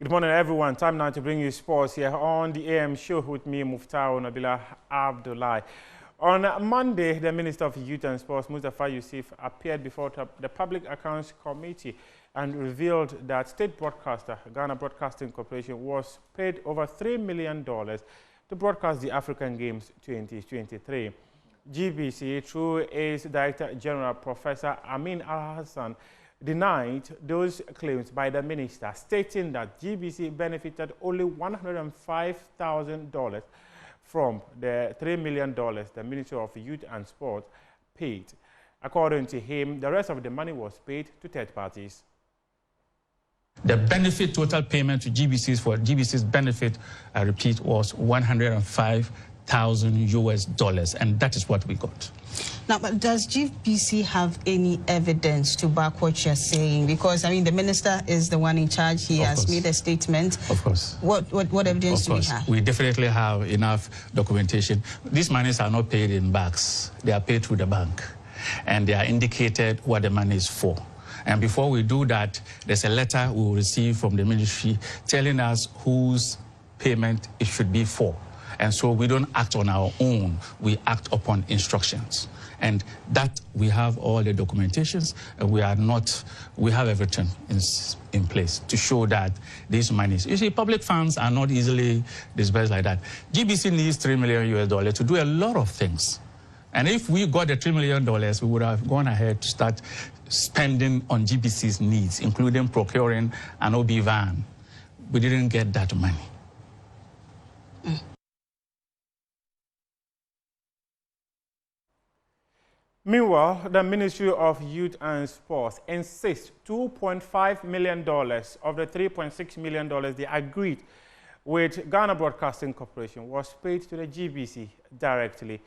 Good morning, everyone. Time now to bring you sports here on the AM show with me, Muftau Nabila Abdullahi. On Monday, the Minister of Youth and Sports, Mustafa Yusuf, appeared before the Public Accounts Committee and revealed that state broadcaster, Ghana Broadcasting Corporation, was paid over $3 million to broadcast the African Games 2023. GBC, through its Director General, Professor Amin Al-Hassan, denied those claims by the minister, stating that GBC benefited only $105,000 from the $3 million the Ministry of Youth and Sport paid. According to him, the rest of the money was paid to third parties. The benefit total payment to GBC's for GBC's benefit, I repeat, was $105,000 and that is what we got. Now, but does GBC have any evidence to back what you're saying? Because, I mean, the minister is the one in charge. He has made a statement. Of course. What evidence do we have? We definitely have enough documentation. These monies are not paid in bags. They are paid through the bank. And they are indicated what the money is for. And before we do that, there's a letter we will receive from the ministry telling us whose payment it should be for. And so we don't act on our own, we act upon instructions. And that we have all the documentations, and we have everything in place to show that these monies. You see, public funds are not easily disbursed like that. GBC needs $3 million to do a lot of things. And if we got the $3 million, we would have gone ahead to start spending on GBC's needs, including procuring an OB van. We didn't get that money. Meanwhile, the Ministry of Youth and Sports insists $2.5 million of the $3.6 million they agreed with Ghana Broadcasting Corporation was paid to the GBC directly.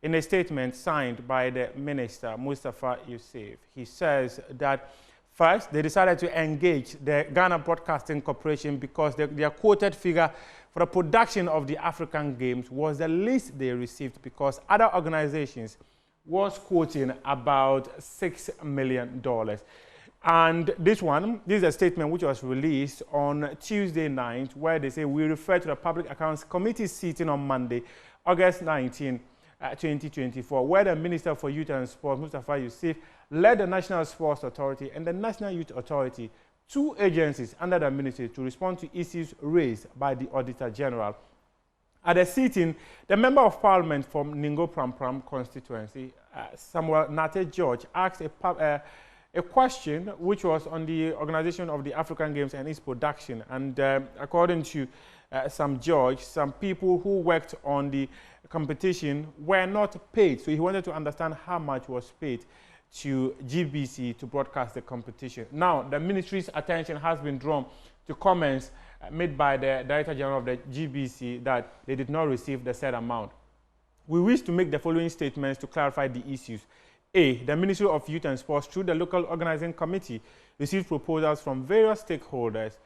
In a statement signed by the Minister, Mustafa Yusuf, he says that first, they decided to engage the Ghana Broadcasting Corporation because their quoted figure for the production of the African Games was the least they received because other organizations was quoting about $6 million. And this is a statement which was released on Tuesday night, where they say we refer to the Public Accounts Committee sitting on Monday, August 19, 2024, where the Minister for Youth and Sport, Mustafa Yusuf, led the National Sports Authority and the National Youth Authority, two agencies under the ministry, to respond to issues raised by the Auditor General. At the sitting, the Member of Parliament from Ningo Prampram constituency, Samuel Nate George, asked a question which was on the organization of the African Games and its production. And according to some people who worked on the competition were not paid. So he wanted to understand how much was paid to GBC to broadcast the competition. Now, the ministry's attention has been drawn to comments made by the Director General of the GBC that they did not receive the said amount. We wish to make the following statements to clarify the issues. A, the Ministry of Youth and Sports, through the local organizing committee, received proposals from various stakeholders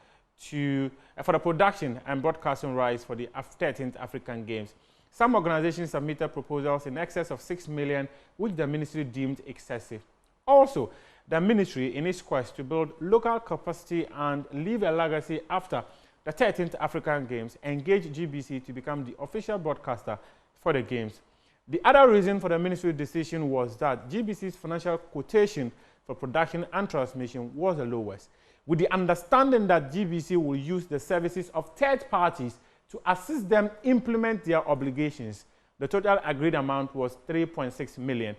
for the production and broadcasting rights for the 13th African Games. Some organizations submitted proposals in excess of $6 million, which the ministry deemed excessive. Also, the ministry, in its quest to build local capacity and leave a legacy after the 13th African Games, engaged GBC to become the official broadcaster for the Games. The other reason for the ministry's decision was that GBC's financial quotation for production and transmission was the lowest, with the understanding that GBC will use the services of third parties to assist them implement their obligations. The total agreed amount was $3.6 million.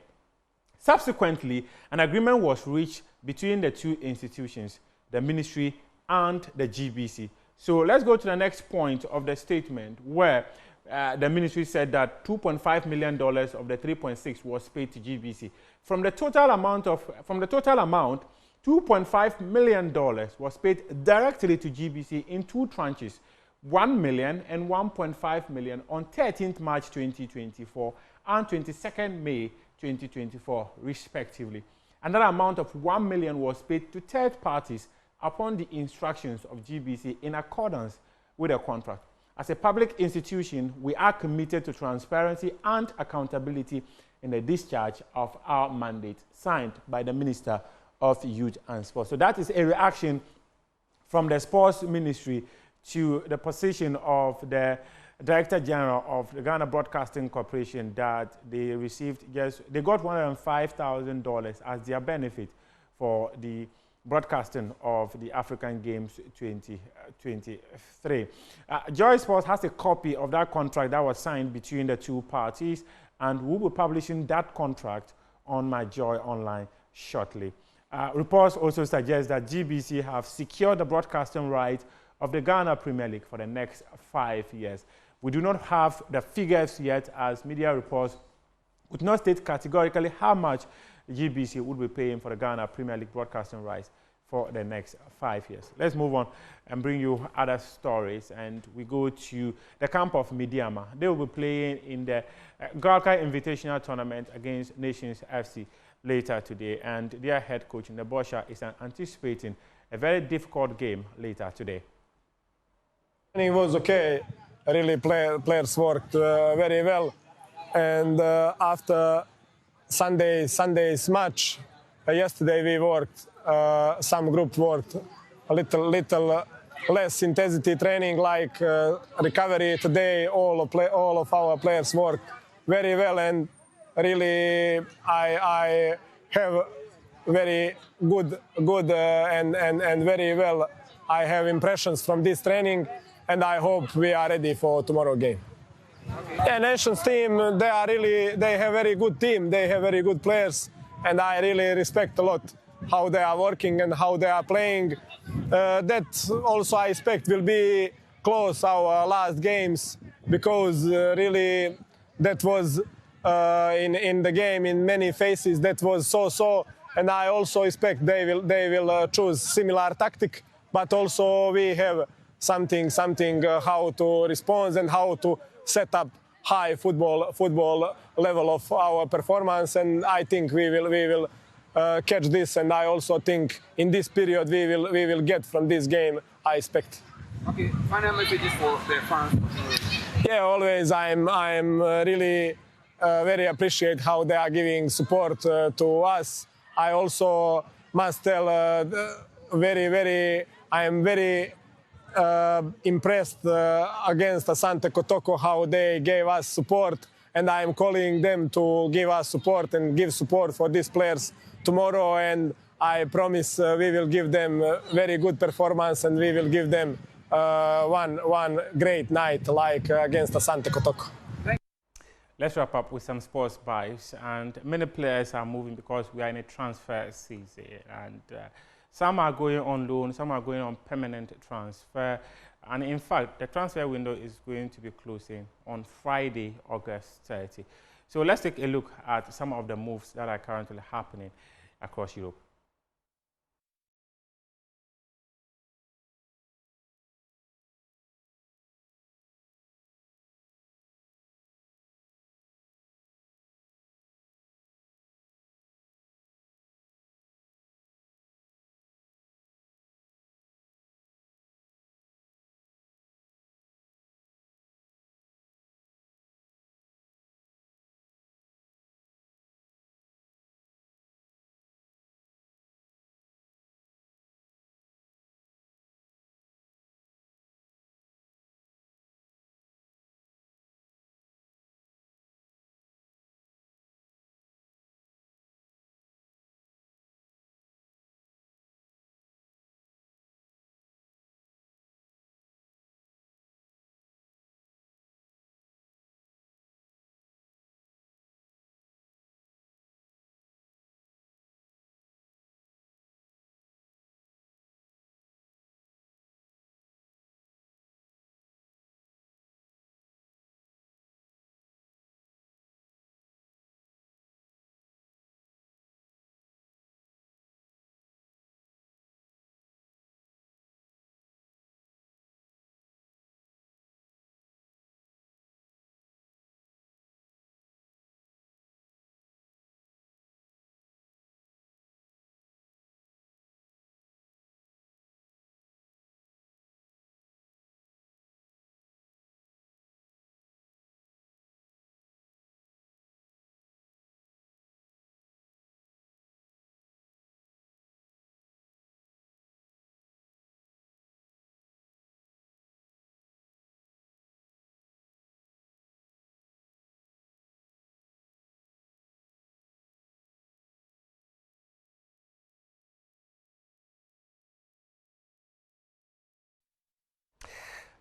Subsequently, an agreement was reached between the two institutions, the ministry and the GBC. So let's go to the next point of the statement, where the ministry said that $2.5 million of the 3.6 was paid to GBC. From the total amount, $2.5 million was paid directly to GBC in two tranches, $1 million and $1.5 million on 13th March 2024 and 22nd May 2024, respectively. Another amount of $1 million was paid to third parties upon the instructions of GBC in accordance with the contract. As a public institution, we are committed to transparency and accountability in the discharge of our mandate, signed by the Minister of Youth and Sport. So that is a reaction from the sports ministry to the position of the Director General of the Ghana Broadcasting Corporation, that they received they got $105,000 as their benefit for the broadcasting of the African Games 2023. Joy Sports has a copy of that contract that was signed between the two parties, and we'll be publishing that contract on my Joy Online shortly. Reports also suggest that GBC have secured the broadcasting rights of the Ghana Premier League for the next 5 years. We do not have the figures yet, as media reports would not state categorically how much GBC would be paying for the Ghana Premier League broadcasting rights for the next 5 years. Let's move on and bring you other stories, and we go to the camp of Medeama. They will be playing in the Galka Invitational Tournament against Nations FC later today, and their head coach, Nebosha, is anticipating a very difficult game later today. It was okay. Really, players worked very well, and after Sunday's match, yesterday we worked. Some group worked a little less intensity training, like recovery. Today, all of our players worked very well, and really, I have very good and very well. I have impressions from this training, and I hope we are ready for tomorrow's game. Okay. The nations team, they have very good team. They have very good players, and I really respect a lot how they are working and how they are playing. That also I expect will be close our last games, because really that was in the game in many phases that was so, and I also expect they will choose similar tactic, but also we have something how to respond and how to set up high football level of our performance, and I think we will catch this, and I also think in this period we will get from this game, I expect. Okay, final messages for the fans. Yeah, always I'm really very appreciate how they are giving support to us. I also must tell I am very impressed against Asante Kotoko, how they gave us support, and I am calling them to give us support and give support for these players tomorrow, and I promise we will give them very good performance, and we will give them one great night like against Asante Kotoko. Let's wrap up with some sports buys, and many players are moving because we are in a transfer season, and some are going on loan, some are going on permanent transfer, and in fact the transfer window is going to be closing on Friday, August 30. So let's take a look at some of the moves that are currently happening across Europe.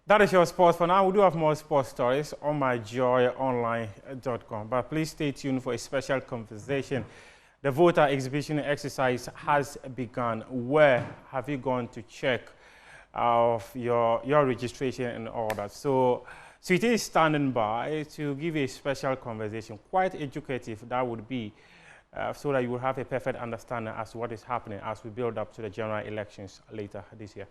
That is your sports for now. We do have more sports stories on myjoyonline.com, but please stay tuned for a special conversation. The voter exhibition exercise has begun. Where have you gone to check your registration and all that? So Sweetie is standing by to give a special conversation, quite educative that would be, so that you will have a perfect understanding as to what is happening as we build up to the general elections later this year.